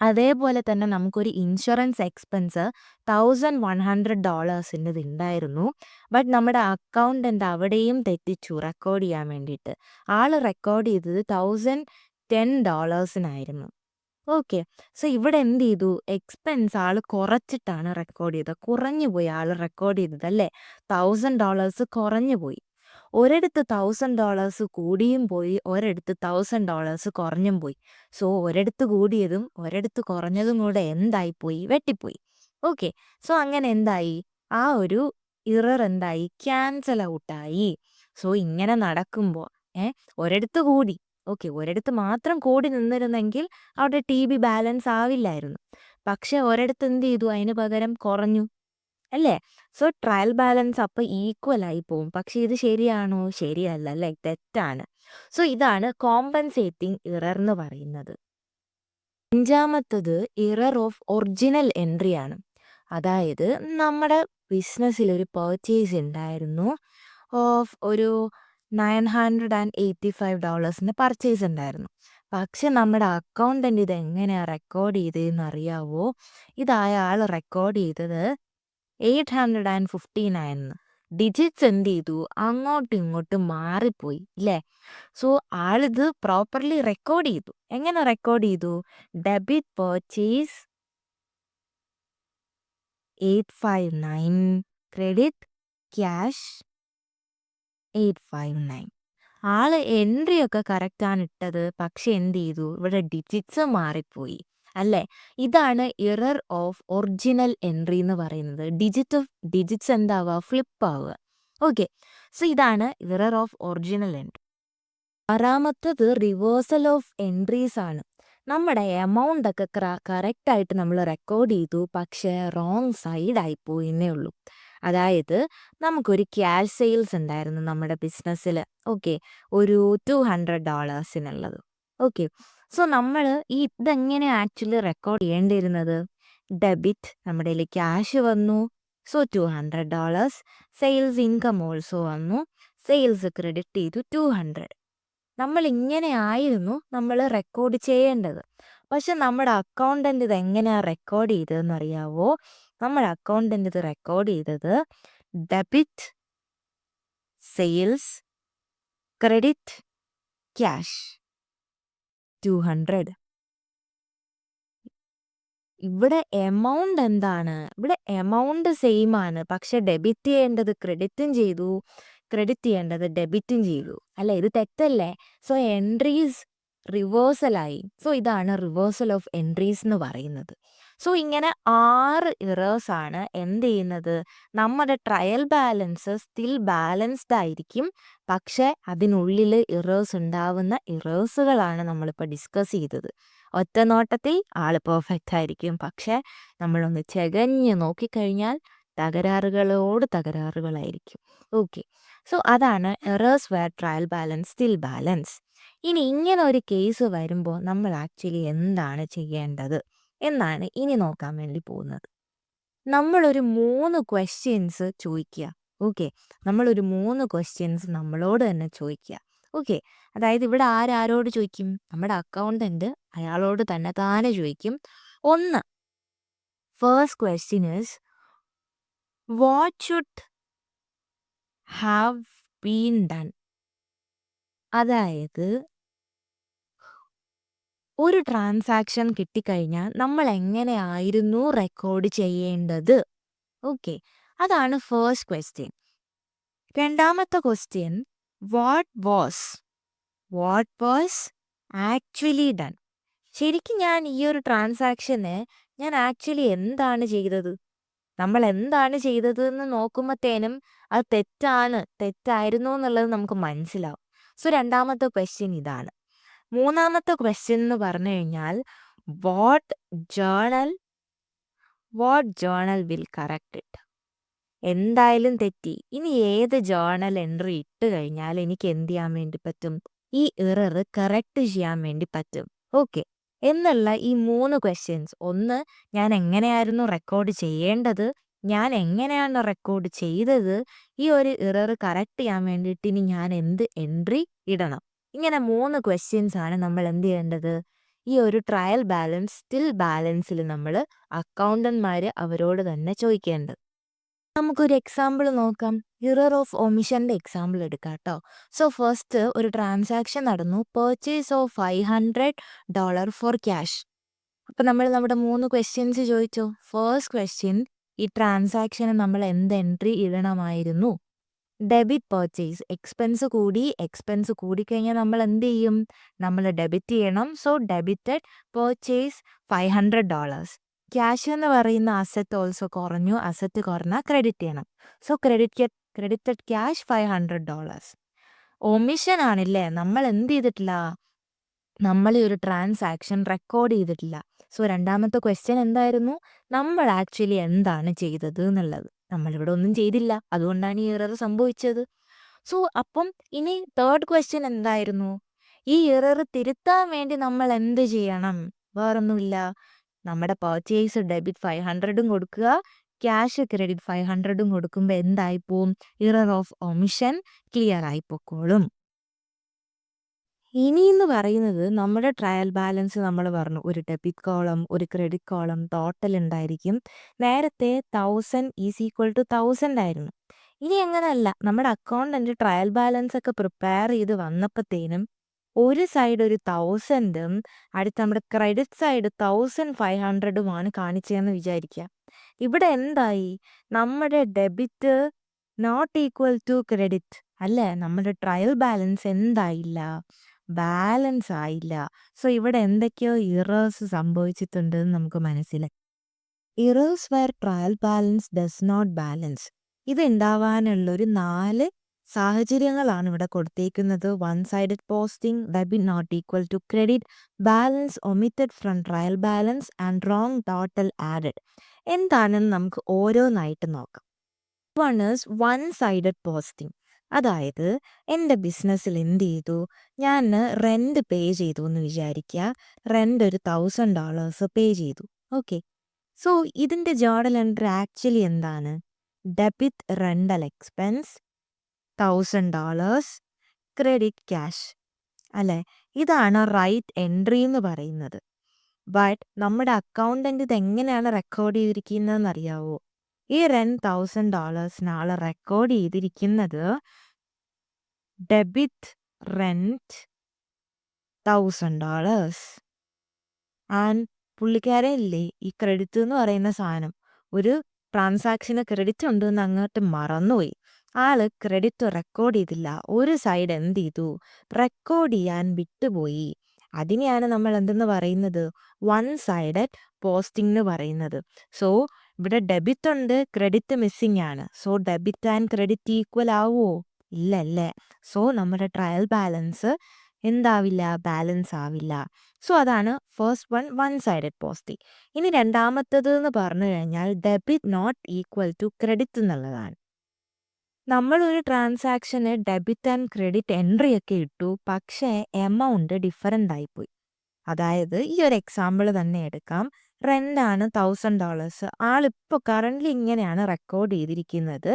അതേപോലെ തന്നെ നമുക്കൊരു ഇൻഷുറൻസ് എക്സ്പെൻസ് $1,100 ഉണ്ടായിരുന്നു. ബട്ട് നമ്മുടെ അക്കൗണ്ടന്റ് അവിടെയും തെറ്റിച്ചു റെക്കോർഡ് ചെയ്യാൻ വേണ്ടിയിട്ട്. ആൾ റെക്കോർഡ് ചെയ്തത് $1,010 ഓക്കെ, സോ ഇവിടെ എന്ത് ചെയ്തു? എക്സ്പെൻസ് ആൾ കുറച്ചിട്ടാണ് റെക്കോർഡ് ചെയ്തത്. കുറഞ്ഞു പോയി ആൾ റെക്കോർഡ് ചെയ്തത്, അല്ലേ? $1,000 കുറഞ്ഞു പോയി. ഒരിടത്ത് $1,000 കൂടിയും പോയി, ഒരിടത്ത് $1,000 കുറഞ്ഞും പോയി. സോ ഒരിടത്ത് കൂടിയതും ഒരിടത്ത് കുറഞ്ഞതും കൂടെ എന്തായിപ്പോയി? വെട്ടിപ്പോയി. ഓക്കെ, സോ അങ്ങനെ എന്തായി? ആ ഒരു ഇറർ എന്തായി? ക്യാൻസൽ ഔട്ടായി. സോ ഇങ്ങനെ നടക്കുമ്പോൾ ഒരിടത്ത് കൂടി, ഓക്കെ, ഒരിടത്ത് മാത്രം കൂടി നിന്നിരുന്നെങ്കിൽ അവിടെ TB ബാലൻസ് ആവില്ലായിരുന്നു. പക്ഷെ ഒരിടത്ത് എന്ത് ചെയ്തു? അതിന് പകരം കുറഞ്ഞു, അല്ലേ? സോ ട്രയൽ ബാലൻസ് അപ്പോൾ ഈക്വൽ ആയി പോവും. പക്ഷെ ഇത് ശരിയാണോ? ശരിയല്ല, അല്ലേ? തെറ്റാണ്. സോ ഇതാണ് കോമ്പൻസേറ്റിംഗ് ഇറർ എന്ന് പറയുന്നത്. 5-മത്തത് ഇറർ ഓഫ് ഒറിജിനൽ എൻട്രി ആണ്. അതായത് നമ്മുടെ ബിസിനസ്സിൽ ഒരു പർച്ചേസ് ഉണ്ടായിരുന്നു ഓഫ് ഒരു $985 പർച്ചേസ് ഉണ്ടായിരുന്നു. പക്ഷെ നമ്മുടെ അക്കൗണ്ടന്റ് ഇത് എങ്ങനെയാണ് റെക്കോർഡ് ചെയ്തതെന്ന് അറിയാവോ? ഇത് അയാൾ റെക്കോർഡ് ചെയ്തത് 859. ഡിജിറ്റ്സ് എന്ത് ചെയ്തു? അങ്ങോട്ടും ഇങ്ങോട്ടും മാറിപ്പോയി, ഇല്ലേ? സോ ആളിത് പ്രോപ്പർലി റെക്കോർഡ് ചെയ്തു. എങ്ങനെ റെക്കോർഡ് ചെയ്തു? Debit purchase 859, credit cash 859. ആള് എൻട്രി ഒക്കെ കറക്റ്റാണ് ഇട്ടത്. പക്ഷെ എന്ത് ചെയ്തു? ഇവിടെ ഡിജിറ്റ്സ് മാറിപ്പോയി, അല്ലേ? ഇതാണ് ഇറർ ഓഫ് ഒറിജിനൽ എൻട്രി എന്ന് പറയുന്നത്. ഡിജിറ്റ്സ് എന്താവുക? ഫ്ലിപ്പ് ആവുക. ഓക്കെ, സോ ഇതാണ് ഇറർ ഓഫ് ഒറിജിനൽ എൻട്രി. 6-മത്തത് റിവേഴ്സൽ ഓഫ് എൻട്രീസ് ആണ്. നമ്മുടെ എമൗണ്ട് ഒക്കെ കറക്റ്റായിട്ട് നമ്മൾ റെക്കോർഡ് ചെയ്തു, പക്ഷേ റോങ് സൈഡായി പോയിന്നേ ഉള്ളൂ. അതായത് നമുക്കൊരു ക്യാഷ് സെയിൽസ് ഉണ്ടായിരുന്നു നമ്മുടെ ബിസിനസ്സിൽ. ഓക്കെ, ഒരു $200 ഓക്കെ, സോ നമ്മൾ ഇതെങ്ങനെ ആക്ച്വലി റെക്കോർഡ് ചെയ്യേണ്ടിയിരുന്നത്? ഡെബിറ്റ് നമ്മുടെ കയ്യിൽ ക്യാഷ് വന്നു. സോ $200. സെയിൽസ് ഇൻകം ഓൾസോ വന്നു. സെയിൽസ് ക്രെഡിറ്റ് ചെയ്തു 200. നമ്മൾ ഇങ്ങനെയായിരുന്നു നമ്മൾ റെക്കോർഡ് ചെയ്യേണ്ടത്. പക്ഷെ നമ്മുടെ അക്കൗണ്ടന്റ് ഇത് എങ്ങനെയാണ് റെക്കോർഡ് ചെയ്തതെന്ന് അറിയാവോ? നമ്മുടെ അക്കൗണ്ടന്റ് ഇത് റെക്കോർഡ് ചെയ്തത് ഡെബിറ്റ്, സെയിൽസ്, ക്രെഡിറ്റ്, ക്യാഷ് 200. ഇവിടെ എമൗണ്ട് എന്താണ്? ഇവിടെ എമൗണ്ട് സെയിം ആണ്. പക്ഷെ ഡെബിറ്റ് ചെയ്യേണ്ടത് ക്രെഡിറ്റും ചെയ്തു, ക്രെഡിറ്റ് ചെയ്യേണ്ടത് ഡെബിറ്റും ചെയ്തു. അല്ല, ഇത് തെറ്റല്ലേ? സോ എൻട്രീസ് റിവേഴ്സലായി. സോ ഇതാണ് റിവേഴ്സൽ ഓഫ് എൻട്രീസ് എന്ന് പറയുന്നത്. സോ ഇങ്ങനെ 6 ഇറേഴ്സ് ആണ് എന്ത് ചെയ്യുന്നത്? നമ്മുടെ ട്രയൽ ബാലൻസ് സ്റ്റിൽ ബാലൻസ്ഡ് ആയിരിക്കും. പക്ഷെ അതിനുള്ളിൽ ഇറേഴ്സ് ഉണ്ടാവുന്ന ഇറേഴ്സുകളാണ് നമ്മളിപ്പോൾ ഡിസ്കസ് ചെയ്തത്. ഒറ്റ നോട്ടത്തിൽ ആള് പെർഫെക്റ്റ് ആയിരിക്കും. പക്ഷെ നമ്മളൊന്ന് ചെകഞ്ഞ് നോക്കിക്കഴിഞ്ഞാൽ തകരാറുകളോട് തകരാറുകളായിരിക്കും. ഓക്കെ, സോ അതാണ് errors where trial balance still balance. ഇനി ഇങ്ങനെ ഒരു കേസ് വരുമ്പോൾ നമ്മൾ ആക്ച്വലി എന്താണ് ചെയ്യേണ്ടത് എന്നാണ് ഇനി നോക്കാൻ വേണ്ടി പോകുന്നത്. നമ്മളൊരു 3 ക്വസ്റ്റ്യൻസ് ചോദിക്കുക. ഓക്കെ, നമ്മളൊരു 3 ക്വസ്റ്റ്യൻസ് നമ്മളോട് തന്നെ ചോദിക്കുക. ഓക്കെ, അതായത് ഇവിടെ ആരോട് ചോദിക്കും? നമ്മുടെ അക്കൗണ്ടന്റ് അയാളോട് തന്നെ താനെ ചോദിക്കും. ഒന്ന്, first question is what should have been done. അതായത് ഒരു ട്രാൻസാക്ഷൻ കിട്ടിക്കഴിഞ്ഞാൽ നമ്മൾ എങ്ങനെയായിരുന്നു റെക്കോർഡ് ചെയ്യേണ്ടത്? ഓക്കെ, അതാണ് ഫസ്റ്റ് ക്വസ്റ്റ്യൻ. രണ്ടാമത്തെ question what was actually done. ശരിക്കും ഞാൻ ഈ ഒരു ട്രാൻസാക്ഷന് ഞാൻ ആക്ച്വലി എന്താണ് ചെയ്തത്? നമ്മൾ എന്താണ് ചെയ്തത് എന്ന് നോക്കുമ്പോഴത്തേനും അത് തെറ്റായിരുന്നു എന്നുള്ളത് നമുക്ക് മനസ്സിലാവും. സോ രണ്ടാമത്തെ ക്വസ്റ്റ്യൻ ഇതാണ്. മൂന്നാമത്തെ ക്വസ്റ്റ്യൻ എന്ന് പറഞ്ഞു കഴിഞ്ഞാൽ what journal will correct it. എന്തായാലും തെറ്റി, ഇനി ഏത് ജേണൽ എൻട്രി ഇട്ട് കഴിഞ്ഞാൽ എനിക്ക് എന്ത് ചെയ്യാൻ വേണ്ടി പറ്റും? ഈ എറർ കറക്റ്റ് ചെയ്യാൻ വേണ്ടി പറ്റും. ഓക്കെ, എന്നുള്ള ഈ 3 ക്വസ്റ്റ്യൻസ്. ഒന്ന്, ഞാൻ എങ്ങനെയായിരുന്നു റെക്കോർഡ് ചെയ്യേണ്ടത്, ഞാൻ എങ്ങനെയാണ് റെക്കോർഡ് ചെയ്തത്, ഈ ഒരു എറർ കറക്റ്റ് ചെയ്യാൻ വേണ്ടിയിട്ട് ഇനി ഞാൻ എന്ത് എൻട്രി ഇടണം. ഇങ്ങനെ 3 ക്വസ്റ്റ്യൻസ് ആണ് നമ്മൾ എന്ത് ചെയ്യേണ്ടത്? ഈ ഒരു ട്രയൽ ബാലൻസ് സ്റ്റിൽ ബാലൻസിൽ നമ്മൾ അക്കൗണ്ടന്റ്മാർ അവരോട് തന്നെ ചോദിക്കേണ്ടത്. നമുക്കൊരു എക്സാമ്പിൾ നോക്കാം. എറർ ഓഫ് ഒമിഷന്റെ എക്സാമ്പിൾ എടുക്കാം കേട്ടോ. സോ ഫസ്റ്റ് ഒരു ട്രാൻസാക്ഷൻ നടന്നു, പർച്ചേസ് ഓഫ് $500 ഫോർ ക്യാഷ്. അപ്പം നമ്മൾ നമ്മുടെ 3 ക്വസ്റ്റ്യൻസ് ചോദിച്ചു. ഫസ്റ്റ് ക്വസ്റ്റ്യൻ, ഈ ട്രാൻസാക്ഷന് നമ്മൾ എന്ത് എൻട്രി ഇടണമായിരുന്നു? Debit purchase. എക്സ്പെൻസ് കൂടിക്കഴിഞ്ഞാൽ നമ്മൾ എന്ത് ചെയ്യും? നമ്മൾ ഡെബിറ്റ് ചെയ്യണം. So debited purchase $500. ക്യാഷ് എന്ന് പറയുന്ന അസറ്റ് ഓൾസോ കുറഞ്ഞു. അസറ്റ് കുറഞ്ഞാൽ ക്രെഡിറ്റ് ചെയ്യണം. So credited cash $500. ഒമിഷൻ ആണില്ലേ, നമ്മൾ എന്ത് ചെയ്തിട്ടില്ല? നമ്മൾ ഈ ഒരു ട്രാൻസാക്ഷൻ റെക്കോർഡ് ചെയ്തിട്ടില്ല. സോ രണ്ടാമത്തെ ക്വസ്റ്റ്യൻ എന്തായിരുന്നു? നമ്മൾ ആക്ച്വലി എന്താണ് ചെയ്തത് എന്നുള്ളത്. നമ്മളിവിടെ ഒന്നും ചെയ്തില്ല, അതുകൊണ്ടാണ് ഈ എറർ സംഭവിച്ചത്. സോ അപ്പം ഇനി തേർഡ് ക്വസ്റ്റ്യൻ എന്തായിരുന്നു? ഈ എറർ തിരുത്താൻ വേണ്ടി നമ്മൾ എന്ത് ചെയ്യണം? വേറൊന്നുമില്ല, നമ്മുടെ പർച്ചേസ് ഡെബിറ്റ് 500 കൊടുക്കുക, ക്യാഷ് ക്രെഡിറ്റ് 500 കൊടുക്കുമ്പോൾ എന്തായിപ്പോവും? എറർ ഓഫ് ഒമിഷൻ ക്ലിയർ ആയിപ്പോക്കോളും. ഇനി എന്ന് പറയുന്നത് നമ്മുടെ ട്രയൽ ബാലൻസ് നമ്മൾ പറഞ്ഞു, ഒരു ഡെബിറ്റ് കോളം ഒരു ക്രെഡിറ്റ് കോളം ടോട്ടൽ ഉണ്ടായിരിക്കും. നേരത്തെ 1000 ഈസ് ഈക്വൽ ടു 1000 ആയിരുന്നു. ഇനി അങ്ങനെയല്ല, നമ്മുടെ അക്കൗണ്ടന്റ് ട്രയൽ ബാലൻസ് ഒക്കെ പ്രിപ്പയർ ചെയ്ത് വന്നപ്പോഴത്തേനും ഒരു സൈഡ് ഒരു 1000ഉം അടുത്ത നമ്മുടെ ക്രെഡിറ്റ് സൈഡ് 1500ഉമാണ് കാണിച്ചതെന്ന് വിചാരിക്കുക. ഇവിടെ എന്തായി? നമ്മുടെ debit not equal to credit അല്ലേ? നമ്മുടെ ട്രയൽ ബാലൻസ് എന്തായില്ല? ബാലൻസ് ആയില്ല. സോ ഇവിടെ എന്തൊക്കെയോ ഇറേഴ്സ് സംഭവിച്ചിട്ടുണ്ടെന്ന് നമുക്ക് മനസ്സിലായി. Errors where trial balance does not balance. ഇത് ഉണ്ടാവാനുള്ളൊരു 4 സാഹചര്യങ്ങളാണ് ഇവിടെ കൊടുത്തേക്കുന്നത്. One sided posting, debit not equal to credit, balance omitted from trial balance and wrong total added. എന്താണെന്ന് നമുക്ക് ഓരോന്നായിട്ട് നോക്കാം. One is one sided posting. അതായത് എൻ്റെ ബിസിനസ്സിൽ എന്ത് ചെയ്തു? ഞാൻ റെന്റ് പേ ചെയ്തു എന്ന് വിചാരിക്കുക. റെന്റ് ഒരു $1000 പേ ചെയ്തു. ഓക്കെ, സോ ഇതിന്റെ ജേർണൽ എൻട്രി ആക്ച്വലി എന്താണ്? Debit rental expense $1000 credit cash അല്ലെ? ഇതാണ് റൈറ്റ് എൻട്രി എന്ന് പറയുന്നത്. ബട്ട് നമ്മുടെ അക്കൗണ്ടന്റ് ഇത് എങ്ങനെയാണ് റെക്കോർഡ് ചെയ്തിരിക്കുന്നതെന്ന് അറിയാവോ? ഈ $10,000 ആള് റെക്കോർഡ് ചെയ്തിരിക്കുന്നത് ഡെബിറ്റ് റെന്റ് $1000 ആൻഡ് പുള്ളിക്കാരൻ ഇല്ലേ ഈ ക്രെഡിറ്റ് എന്ന് പറയുന്ന സാധനം ഒരു ട്രാൻസാക്ഷന് ക്രെഡിറ്റ് ഉണ്ടെന്ന് അങ്ങോട്ട് മറന്നുപോയി. ആള് ക്രെഡിറ്റ് റെക്കോർഡ് ചെയ്തില്ല. ഒരു സൈഡ് എന്ത് ചെയ്തു? റെക്കോർഡ് ചെയ്യാൻ വിട്ടുപോയി. അതിനെയാണ് നമ്മൾ എന്തെന്ന് പറയുന്നത്? വൺ സൈഡഡ് പോസ്റ്റിംഗ് എന്ന് പറയുന്നത്. സോ ഇവിടെ ഡെബിറ്റ് ഉണ്ട്, ക്രെഡിറ്റ് മിസ്സിംഗ് ആണ്. So debit and credit equal ആവുമോ? ഇല്ല അല്ലേ? സോ നമ്മുടെ ട്രയൽ ബാലൻസ് എന്താവില്ല? ബാലൻസ് ആവില്ല. സോ അതാണ് ഫസ്റ്റ് വൺ സൈഡഡ് പോസ്റ്റിംഗ്. ഇനി രണ്ടാമത്തത് എന്ന് പറഞ്ഞു കഴിഞ്ഞാൽ debit not equal to credit എന്നുള്ളതാണ്. നമ്മളൊരു ട്രാൻസാക്ഷന് ഡെബിറ്റ് ആൻഡ് ക്രെഡിറ്റ് എൻട്രി ഒക്കെ ഇട്ടു, പക്ഷേ എമൗണ്ട് ഡിഫറൻ്റ് ആയിപ്പോയി. അതായത് ഈ ഒരു എക്സാമ്പിൾ തന്നെ എടുക്കാം. റെൻ്റാണ് $1000. ആളിപ്പോൾ കറൻ്റ്ലി ഇങ്ങനെയാണ് റെക്കോർഡ് ചെയ്തിരിക്കുന്നത്,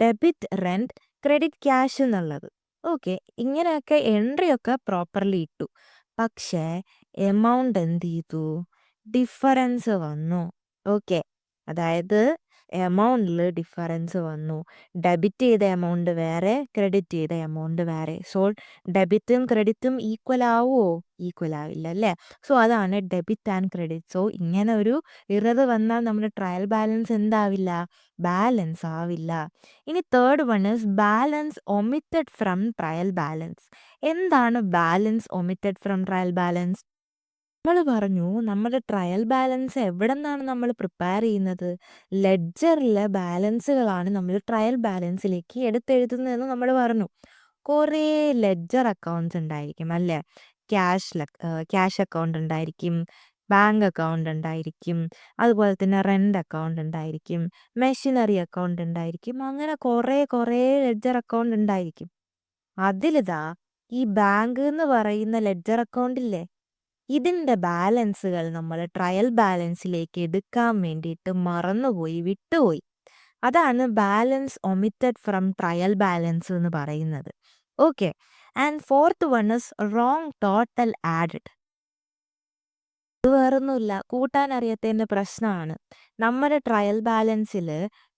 ഡെബിറ്റ് റെൻറ്റ് ക്രെഡിറ്റ് ക്യാഷ് എന്നുള്ളത്. ഓക്കെ, ഇങ്ങനെയൊക്കെ എൻട്രി ഒക്കെ പ്രോപ്പർലി ഇട്ടു. പക്ഷേ എമൗണ്ട് എന്ത് ചെയ്തു? ഡിഫറൻസ് വന്നു. ഓക്കെ, അതായത് എമൗണ്ടിൽ ഡിഫറൻസ് വന്നു. ഡെബിറ്റ് ചെയ്ത എമൗണ്ട് വേറെ, ക്രെഡിറ്റ് ചെയ്ത എമൗണ്ട് വേറെ. സോ ഡെബിറ്റും ക്രെഡിറ്റും ഈക്വൽ ആവുമോ? ഈക്വൽ ആവില്ല അല്ലേ? സോ അതാണ് ഡെബിറ്റ് ആൻഡ് ക്രെഡിറ്റ്. സോ ഇങ്ങനെ ഒരു ഇറർ വന്നാൽ നമ്മുടെ ട്രയൽ ബാലൻസ് എന്താവില്ല? ബാലൻസ് ആവില്ല. ഇനി third one is balance omitted from trial balance. എന്താണ് balance omitted from trial balance? നമ്മൾ പറഞ്ഞു നമ്മുടെ ട്രയൽ ബാലൻസ് എവിടെ നിന്നാണ് നമ്മൾ പ്രിപ്പയർ ചെയ്യുന്നത്? ലെഡ്ജറിലെ ബാലൻസുകളാണ് നമ്മൾ ട്രയൽ ബാലൻസിലേക്ക് എടുത്തെഴുതുന്നതെന്ന് നമ്മൾ പറഞ്ഞു. കുറേ ലെഡ്ജർ അക്കൗണ്ട്സ് ഉണ്ടായിരിക്കും അല്ലേ? ക്യാഷ് അക്കൗണ്ട് ഉണ്ടായിരിക്കും, ബാങ്ക് അക്കൗണ്ട് ഉണ്ടായിരിക്കും, അതുപോലെ തന്നെ റെന്റ് അക്കൗണ്ട് ഉണ്ടായിരിക്കും, മെഷീനറി അക്കൗണ്ട് ഉണ്ടായിരിക്കും. അങ്ങനെ കുറേ ലെഡ്ജർ അക്കൗണ്ട് ഉണ്ടായിരിക്കും. അതിലിതാ ഈ ബാങ്ക് എന്ന് പറയുന്ന ലെഡ്ജർ അക്കൗണ്ട് ഇല്ലേ, ഇതിൻ്റെ ബാലൻസുകൾ നമ്മൾ ട്രയൽ ബാലൻസിലേക്ക് എടുക്കാൻ വേണ്ടിയിട്ട് മറന്നുപോയി, വിട്ടുപോയി. അതാണ് balance omitted from trial balance എന്ന് പറയുന്നത്. Okay, and fourth one is wrong total added. ഇത് വേറൊന്നുമില്ല, കൂട്ടാൻ അറിയാത്തതിൻ്റെ പ്രശ്നമാണ്. നമ്മുടെ ട്രയൽ ബാലൻസിൽ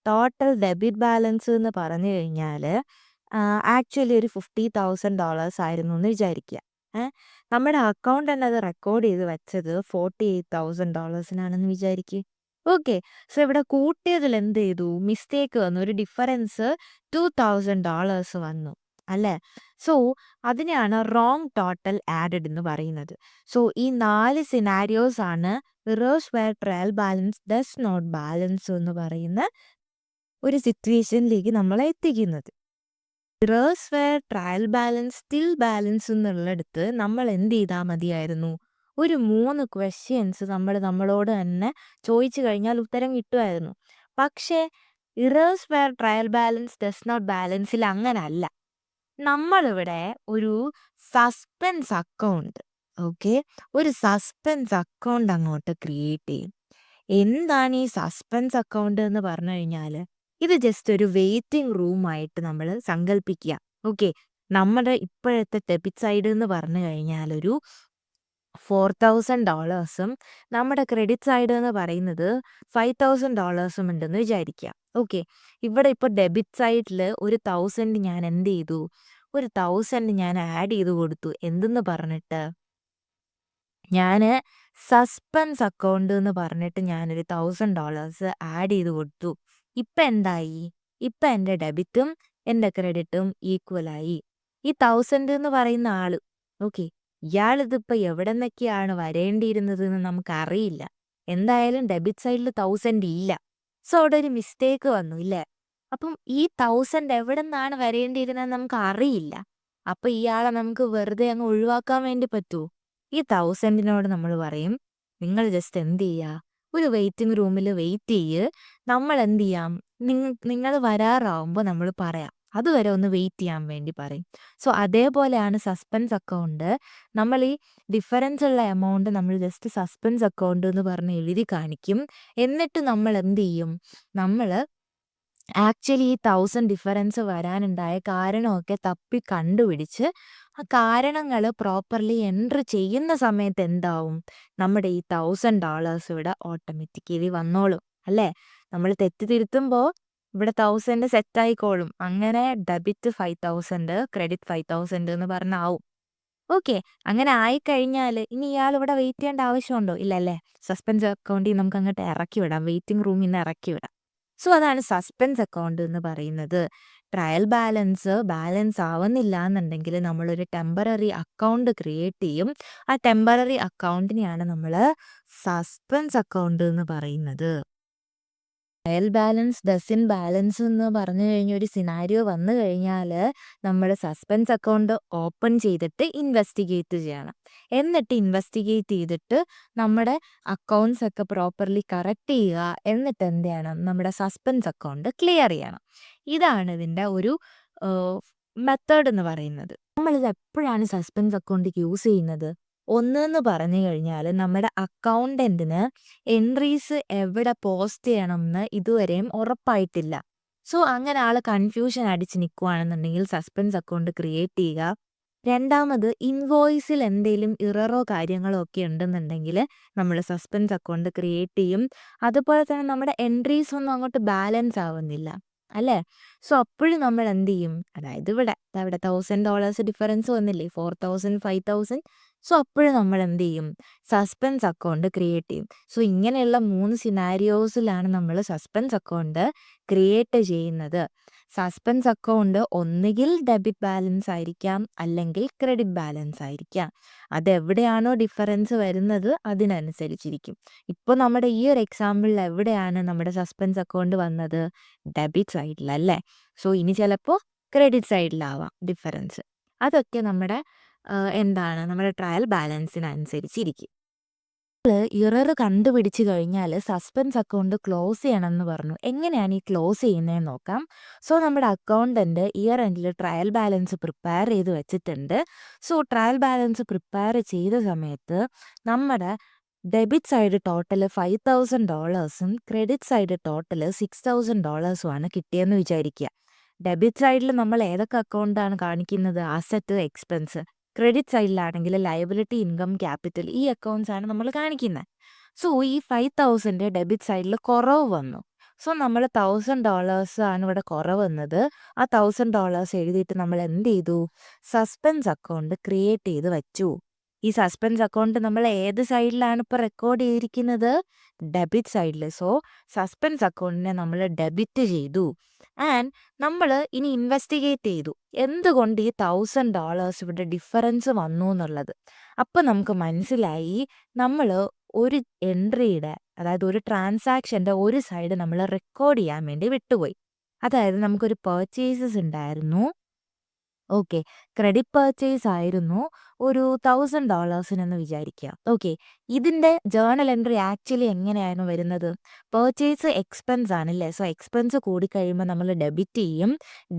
ടോട്ടൽ ഡെബിറ്റ് ബാലൻസ് എന്ന് പറഞ്ഞു കഴിഞ്ഞാൽ ആക്ച്വലി ഒരു $50,000 ആയിരുന്നു എന്ന് വിചാരിക്കുക. നമ്മുടെ അക്കൗണ്ടന്റ് അത് റെക്കോർഡ് ചെയ്ത് വെച്ചത് $48,000 വിചാരിക്കുക. ഓക്കെ, സോ ഇവിടെ കൂട്ടിയതിൽ എന്ത് ചെയ്തു? മിസ്റ്റേക്ക് വന്നു, ഒരു ഡിഫറൻസ് $2,000 വന്നു അല്ലേ? സോ അതിനെയാണ് റോങ് ടോട്ടൽ ആഡഡ് എന്ന് പറയുന്നത്. സോ ഈ 4 സിനാരിയോസ് ആണ് errors where trial balance does not balance എന്ന് പറയുന്ന ഒരു സിറ്റുവേഷനിലേക്ക് നമ്മളെ എത്തിക്കുന്നത്. Errors where trial balance still balance എന്നുള്ളിടത്ത് നമ്മൾ എന്ത് ചെയ്താൽ മതിയായിരുന്നു? ഒരു 3 ക്വസ്റ്റ്യൻസ് നമ്മളോട് തന്നെ ചോദിച്ചു കഴിഞ്ഞാൽ ഉത്തരം കിട്ടുമായിരുന്നു. പക്ഷേ errors where trial balance does not ബാലൻസിൽ അങ്ങനല്ല. നമ്മളിവിടെ ഒരു സസ്പെൻസ് അക്കൗണ്ട്, ഓക്കെ, ഒരു സസ്പെൻസ് അക്കൗണ്ട് അങ്ങോട്ട് ക്രിയേറ്റ് ചെയ്യും. എന്താണ് ഈ സസ്പെൻസ് അക്കൗണ്ട് എന്ന് പറഞ്ഞു കഴിഞ്ഞാൽ ഇത് ജസ്റ്റ് ഒരു വെയിറ്റിംഗ് റൂമായിട്ട് നമ്മൾ സങ്കല്പിക്കുക. ഓക്കെ, നമ്മുടെ ഇപ്പോഴത്തെ ഡെബിറ്റ് സൈഡ് എന്ന് പറഞ്ഞു കഴിഞ്ഞാൽ ഒരു $4,000 നമ്മുടെ ക്രെഡിറ്റ് സൈഡ് എന്ന് പറയുന്നത് $5,000 ഉണ്ടെന്ന് വിചാരിക്കുക. ഓക്കെ, ഇവിടെ ഇപ്പോൾ ഡെബിറ്റ് സൈഡിൽ ഒരു 1,000 ഞാൻ എന്ത് ചെയ്തു? ഒരു 1,000 ഞാൻ ആഡ് ചെയ്ത് കൊടുത്തു. എന്തെന്ന് പറഞ്ഞിട്ട്? ഞാൻ സസ്പെൻസ് അക്കൗണ്ട് എന്ന് പറഞ്ഞിട്ട് ഞാനൊരു $1,000 ആഡ് ചെയ്ത് കൊടുത്തു. ഇപ്പം എന്തായി? ഇപ്പം എൻ്റെ ഡെബിറ്റും എൻ്റെ ക്രെഡിറ്റും ഈക്വലായി. ഈ 1,000 എന്ന് പറയുന്ന ആള്, ഓക്കെ, ഇയാളിതിപ്പോൾ എവിടെ നിന്നൊക്കെയാണ് വരേണ്ടിയിരുന്നത് എന്ന് നമുക്കറിയില്ല. എന്തായാലും ഡെബിറ്റ് സൈഡിൽ 1,000 ഇല്ല. സോ അവിടെ ഒരു മിസ്റ്റേക്ക് വന്നു ഇല്ലേ? അപ്പം ഈ 1,000 എവിടെ നിന്നാണ് വരേണ്ടിയിരുന്നത് നമുക്ക് അറിയില്ല. അപ്പം ഇയാളെ നമുക്ക് വെറുതെ അങ്ങ് ഒഴിവാക്കാൻ വേണ്ടി പറ്റുമോ? ഈ 1,000നോട് നമ്മൾ പറയും, നിങ്ങൾ ജസ്റ്റ് എന്ത് ചെയ്യുക? ഒരു വെയിറ്റിംഗ് റൂമിൽ വെയിറ്റ് ചെയ്യ്. നമ്മൾ എന്ത് ചെയ്യാം? നിങ്ങൾ വരാറാവുമ്പോൾ നമ്മൾ പറയാം, അതുവരെ ഒന്ന് വെയിറ്റ് ചെയ്യാൻ വേണ്ടി പറയും. സോ അതേപോലെയാണ് സസ്പെൻസ് അക്കൗണ്ട്. നമ്മൾ ഈ ഡിഫറൻസ് ഉള്ള എമൗണ്ട് നമ്മൾ ജസ്റ്റ് സസ്പെൻസ് അക്കൗണ്ട് എന്ന് പറഞ്ഞ് എഴുതി കാണിക്കും. എന്നിട്ട് നമ്മൾ എന്ത് ചെയ്യും? നമ്മൾ ആക്ച്വലി ഈ 1000 ഡിഫറൻസ് വരാനുണ്ടായ കാരണമൊക്കെ തപ്പി കണ്ടുപിടിച്ച് ആ കാരണങ്ങൾ പ്രോപ്പർലി എൻറ്റർ ചെയ്യുന്ന സമയത്ത് എന്താവും? നമ്മുടെ ഈ $1000 ഇവിടെ ഓട്ടോമാറ്റിക്കലി വന്നോളും അല്ലേ? നമ്മൾ തെറ്റ് തിരുത്തുമ്പോൾ ഇവിടെ 1000 സെറ്റ് ആയിക്കോളും. അങ്ങനെ ഡെബിറ്റ് 5000 ക്രെഡിറ്റ് 5000 എന്ന് പറഞ്ഞാവും. ഓക്കെ. അങ്ങനെ ആയിക്കഴിഞ്ഞാൽ ഇനി ഇയാൾ ഇവിടെ വെയിറ്റ് ചെയ്യേണ്ട ആവശ്യമുണ്ടോ? ഇല്ല അല്ലേ? സസ്പെൻസ് അക്കൗണ്ടിൽ നമുക്ക് അങ്ങോട്ട് ഇറക്കി വിടാം. വെയിറ്റിംഗ് റൂമിൽ നിന്ന് ഇറക്കി വിടാം. സോ അതാണ് സസ്പെൻസ് അക്കൗണ്ട് എന്ന് പറയുന്നത്. ട്രയൽ ബാലൻസ് ആവുന്നില്ല എന്നുണ്ടെങ്കിൽ നമ്മളൊരു ടെമ്പററി അക്കൗണ്ട് ക്രിയേറ്റ് ചെയ്യും. ആ ടെമ്പററി അക്കൗണ്ടിനെയാണ് നമ്മൾ സസ്പെൻസ് അക്കൗണ്ട് എന്ന് പറയുന്നത്. ട്രയൽ ബാലൻസ് ഡസൻ ബാലൻസ് എന്ന് പറഞ്ഞു കഴിഞ്ഞ ഒരു സിനാരിയോ വന്നു കഴിഞ്ഞാൽ നമ്മൾ സസ്പെൻസ് അക്കൗണ്ട് ഓപ്പൺ ചെയ്തിട്ട് ഇൻവെസ്റ്റിഗേറ്റ് ചെയ്യണം. എന്നിട്ട് ഇൻവെസ്റ്റിഗേറ്റ് ചെയ്തിട്ട് നമ്മുടെ അക്കൗണ്ട്സ് ഒക്കെ പ്രോപ്പർലി കറക്റ്റ് ചെയ്യുക. എന്നിട്ട് എന്ത് ചെയ്യണം? നമ്മുടെ സസ്പെൻസ് അക്കൗണ്ട് ക്ലിയർ ചെയ്യണം. ഇതാണ് ഇതിൻ്റെ ഒരു മെത്തേഡ് എന്ന് പറയുന്നത്. നമ്മളിത് എപ്പോഴാണ് സസ്പെൻസ് അക്കൗണ്ട് യൂസ് ചെയ്യുന്നത്? ഒന്നെന്ന് പറഞ്ഞു കഴിഞ്ഞാൽ നമ്മുടെ അക്കൗണ്ടന്റിന് എൻട്രീസ് എവിടെ പോസ്റ്റ് ചെയ്യണം എന്ന് ഇതുവരെയും ഉറപ്പായിട്ടില്ല. സോ അങ്ങനെ ആൾ കൺഫ്യൂഷൻ അടിച്ച് നിൽക്കുകയാണെന്നുണ്ടെങ്കിൽ സസ്പെൻസ് അക്കൗണ്ട് ക്രിയേറ്റ് ചെയ്യുക. രണ്ടാമത് ഇൻവോയ്സിൽ എന്തെങ്കിലും ഇററോ കാര്യങ്ങളോ ഒക്കെ ഉണ്ടെന്നുണ്ടെങ്കിൽ നമ്മൾ സസ്പെൻസ് അക്കൗണ്ട് ക്രിയേറ്റ് ചെയ്യും. അതുപോലെ തന്നെ നമ്മുടെ എൻട്രീസ് ഒന്നും അങ്ങോട്ട് ബാലൻസ് ആവുന്നില്ല അല്ലേ? സോ അപ്പോഴും നമ്മൾ എന്ത് ചെയ്യും? അതായത് ഇവിടെ $1000 ഡിഫറൻസ് വന്നില്ലേ? 4000 5000. സോ അപ്പോഴും നമ്മൾ എന്ത് ചെയ്യും? സസ്പെൻസ് അക്കൗണ്ട് ക്രിയേറ്റ് ചെയ്യും. സോ ഇങ്ങനെയുള്ള 3 സിനാരിയോസിലാണ് നമ്മൾ സസ്പെൻസ് അക്കൗണ്ട് ക്രിയേറ്റ് ചെയ്യുന്നത്. സസ്പെൻസ് അക്കൗണ്ട് ഒന്നുകിൽ ഡെബിറ്റ് ബാലൻസ് ആയിരിക്കാം, അല്ലെങ്കിൽ ക്രെഡിറ്റ് ബാലൻസ് ആയിരിക്കാം. അതെവിടെയാണോ ഡിഫറൻസ് വരുന്നത് അതിനനുസരിച്ചിരിക്കും. ഇപ്പോൾ നമ്മുടെ ഈ ഒരു എക്സാമ്പിളിൽ എവിടെയാണ് നമ്മുടെ സസ്പെൻസ് അക്കൗണ്ട് വന്നത്? ഡെബിറ്റ് സൈഡിലല്ലേ? സോ ഇനി ചിലപ്പോൾ ക്രെഡിറ്റ് സൈഡിലാവാം ഡിഫറൻസ്. അതൊക്കെ നമ്മുടെ എന്താണ് നമ്മുടെ ട്രയൽ ബാലൻസിനനുസരിച്ചിരിക്കും. ഇറർ കണ്ടുപിടിച്ച് കഴിഞ്ഞാൽ സസ്പെൻസ് അക്കൗണ്ട് ക്ലോസ് ചെയ്യണമെന്ന് പറഞ്ഞു. എങ്ങനെയാണ് ഈ ക്ലോസ് ചെയ്യുന്നതെന്ന് നോക്കാം. സോ നമ്മുടെ അക്കൗണ്ടന്റ് ഇയർ എൻഡിൽ ട്രയൽ ബാലൻസ് പ്രിപ്പയർ ചെയ്ത് വെച്ചിട്ടുണ്ട്. സോ ട്രയൽ ബാലൻസ് പ്രിപ്പയർ ചെയ്ത സമയത്ത് നമ്മുടെ debit side total $5000 credit side total $6000 കിട്ടിയെന്ന് വിചാരിക്കുക. ഡെബിറ്റ് സൈഡിൽ നമ്മൾ ഏതൊക്കെ അക്കൗണ്ടാണ് കാണിക്കുന്നത്? Asset, expense. ക്രെഡിറ്റ് സൈഡിലാണെങ്കിൽ ലയബിലിറ്റി, ഇൻകം, ക്യാപിറ്റൽ, ഈ അക്കൗണ്ട്സ് ആണ് നമ്മൾ കാണിക്കുന്നത്. സോ ഈ 5000 ഡെബിറ്റ് സൈഡിൽ കുറവ് വന്നു. സോ നമ്മൾ $1000 ആണ് ഇവിടെ കുറവ് വന്നത്. ആ $1000 എഴുതിയിട്ട് നമ്മൾ എന്ത് ചെയ്തു? സസ്പെൻസ് അക്കൗണ്ട് ക്രിയേറ്റ് ചെയ്ത് വെച്ചു. ഈ സസ്പെൻസ് അക്കൗണ്ട് നമ്മൾ ഏത് സൈഡിലാണ് ഇപ്പോൾ റെക്കോർഡ് ചെയ്തിരിക്കുന്നത്? ഡെബിറ്റ് സൈഡിൽ. സോ സസ്പെൻസ് അക്കൗണ്ടിനെ നമ്മൾ ഡെബിറ്റ് ചെയ്തു. ആൻഡ് നമ്മൾ ഇനി ഇൻവെസ്റ്റിഗേറ്റ് ചെയ്തു എന്തുകൊണ്ട് ഈ $1000 ഇവിടെ ഡിഫറൻസ് വന്നു എന്നുള്ളത്. അപ്പം നമുക്ക് മനസ്സിലായി നമ്മൾ ഒരു എൻട്രിയുടെ, അതായത് ഒരു ട്രാൻസാക്ഷൻ്റെ ഒരു സൈഡ് നമ്മൾ റെക്കോർഡ് ചെയ്യാൻ വേണ്ടി വിട്ടുപോയി. അതായത് നമുക്കൊരു പർച്ചേസസ് ഉണ്ടായിരുന്നു. ഓക്കെ. ക്രെഡിറ്റ് പർച്ചേസ് ആയിരുന്നു ഒരു $1000 വിചാരിക്കുക. ഓക്കെ. ഇതിൻ്റെ ജേർണൽ എൻട്രി ആക്ച്വലി എങ്ങനെയായിരുന്നു വരുന്നത്? പർച്ചേസ് എക്സ്പെൻസ് ആണല്ലേ? സോ എക്സ്പെൻസ് കൂടിക്കഴിയുമ്പോൾ നമ്മൾ ഡെബിറ്റ് ചെയ്യും.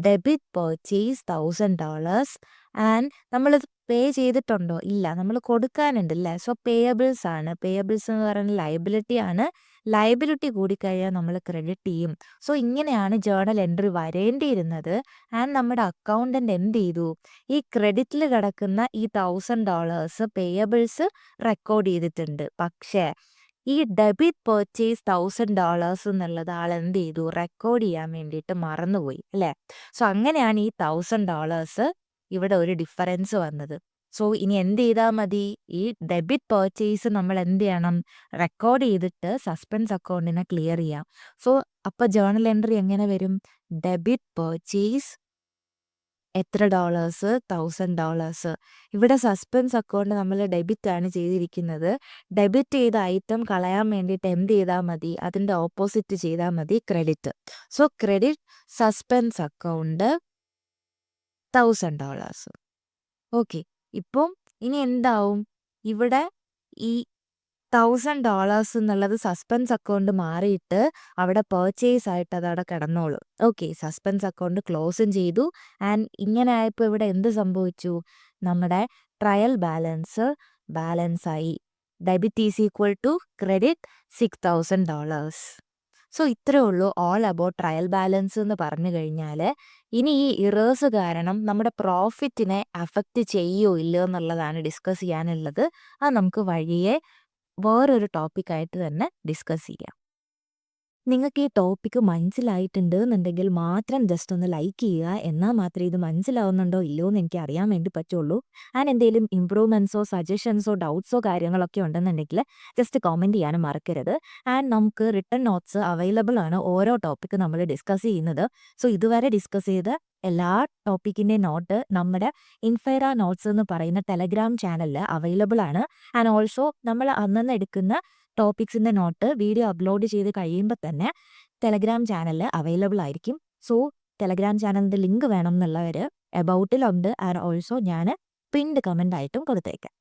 ഡെബിറ്റ് പർച്ചേസ് $1000 ആൻഡ് നമ്മൾ പേ ചെയ്തിട്ടുണ്ടോ? ഇല്ല. നമ്മൾ കൊടുക്കാനുണ്ടല്ലേ? സോ പേയബിൾസ് ആണ്. പേയബിൾസ് എന്ന് പറയുന്നത് ലയബിലിറ്റി ആണ്. ലയബിലിറ്റി കൂടിക്കഴിയാൽ നമ്മൾ ക്രെഡിറ്റ് ചെയ്യും. സോ ഇങ്ങനെയാണ് ജേർണൽ എൻട്രി വരേണ്ടിയിരുന്നത്. ആൻഡ് നമ്മുടെ അക്കൗണ്ടന്റ് എന്ത് ചെയ്തു? ഈ ക്രെഡിറ്റിൽ കിടക്കുന്ന ഈ $1000 പേയബിൾസ് റെക്കോർഡ് ചെയ്തിട്ടുണ്ട്. പക്ഷേ ഈ ഡെബിറ്റ് പർച്ചേസ് $1000 എന്നുള്ളത് ആൾ എന്ത് ചെയ്തു? റെക്കോർഡ് ചെയ്യാൻ വേണ്ടിയിട്ട് മറന്നുപോയി അല്ലേ? സോ അങ്ങനെയാണ് ഈ $1000 ഇവിടെ ഒരു ഡിഫറൻസ് വന്നത്. സോ ഇനി എന്ത് ചെയ്താൽ മതി? ഈ ഡെബിറ്റ് പർച്ചേസ് നമ്മൾ എന്ത് ചെയ്യണം? റെക്കോർഡ് ചെയ്തിട്ട് സസ്പെൻസ് അക്കൗണ്ടിനെ ക്ലിയർ ചെയ്യാം. സോ അപ്പോൾ ജേർണൽ എൻട്രി എങ്ങനെ വരും? ഡെബിറ്റ് പർച്ചേസ് എത്ര ഡോളേഴ്സ്? $1000. ഇവിടെ സസ്പെൻസ് അക്കൗണ്ട് നമ്മൾ ഡെബിറ്റ് ആണ് ചെയ്തിരിക്കുന്നത്. ഡെബിറ്റ് ചെയ്ത ഐറ്റം കളയാൻ വേണ്ടിയിട്ട് എന്ത് ചെയ്താൽ മതി? അതിൻ്റെ ഓപ്പോസിറ്റ് ചെയ്താൽ മതി, credit. So credit suspense account $1000. Okay. ഇപ്പം ഇനി എന്താവും? ഇവിടെ ഈ $1000 എന്നുള്ളത് സസ്പെൻസ് അക്കൗണ്ട് മാറിയിട്ട് അവിടെ പർച്ചേസ് ആയിട്ട് അതവിടെ കിടന്നോളൂ. ഓക്കെ, സസ്പെൻസ് അക്കൗണ്ട് ക്ലോസും ചെയ്തു. ആൻഡ് ഇങ്ങനെ ആയപ്പോൾ ഇവിടെ എന്ത് സംഭവിച്ചു? നമ്മുടെ ട്രയൽ ബാലൻസ് ആയി. Debit is equal to credit $6000. So ഇത്രയേ ഉള്ളൂ ഓൾ അബൌട്ട് ട്രയൽ ബാലൻസ് എന്ന് പറഞ്ഞു കഴിഞ്ഞാൽ. ഇനി ഈ ഇറേഴ്സ് കാരണം നമ്മുടെ പ്രോഫിറ്റിനെ അഫക്റ്റ് ചെയ്യുമോ ഇല്ലയോ എന്നുള്ളതാണ് ഡിസ്കസ് ചെയ്യാനുള്ളത്. അത് നമുക്ക് വഴിയെ വേറൊരു ടോപ്പിക്കായിട്ട് തന്നെ ഡിസ്കസ് ചെയ്യാം. നിങ്ങൾക്ക് ഈ ടോപ്പിക്ക് മനസ്സിലായിട്ടുണ്ട് എന്നുണ്ടെങ്കിൽ മാത്രം ജസ്റ്റ് ഒന്ന് ലൈക്ക് ചെയ്യുക. എന്നാൽ മാത്രമേ ഇത് മനസ്സിലാവുന്നുണ്ടോ ഇല്ലയോ എന്ന് എനിക്ക് അറിയാൻ വേണ്ടി പറ്റുള്ളൂ. ആൻഡ് എന്തെങ്കിലും ഇമ്പ്രൂവ്മെൻറ്റ്സോ സജഷൻസോ ഡൗട്ട്സോ കാര്യങ്ങളൊക്കെ ഉണ്ടെന്നുണ്ടെങ്കിൽ ജസ്റ്റ് കമൻറ്റ് ചെയ്യാനും മറക്കരുത്. ആൻഡ് നമുക്ക് റിട്ടൺ നോട്ട്സ് അവൈലബിൾ ആണ് ഓരോ ടോപ്പിക്ക് നമ്മൾ ഡിസ്കസ് ചെയ്യുന്നത്. സോ ഇതുവരെ ഡിസ്കസ് ചെയ്ത എല്ലാ ടോപ്പിക്കിൻ്റെ നോട്ട് നമ്മുടെ ഇൻഫൈറ നോട്ട്സ് എന്ന് പറയുന്ന ടെലഗ്രാം ചാനലിൽ അവൈലബിൾ ആണ്. ആൻഡ് ഓൾസോ നമ്മൾ അന്നന്ന് എടുക്കുന്ന ടോപ്പിക്സിൻ്റെ നോട്ട് വീഡിയോ അപ്ലോഡ് ചെയ്ത് കഴിയുമ്പോൾ തന്നെ ടെലഗ്രാം ചാനലിൽ അവൈലബിൾ ആയിരിക്കും. സോ ടെലഗ്രാം ചാനലിൻ്റെ ലിങ്ക് വേണം എന്നുള്ളവർ എബൌട്ടിലുണ്ട്. ആൻഡ് ഓൾസോ ഞാൻ പിൻഡ് കമൻ്റ് ആയിട്ടും കൊടുത്തേക്കാം.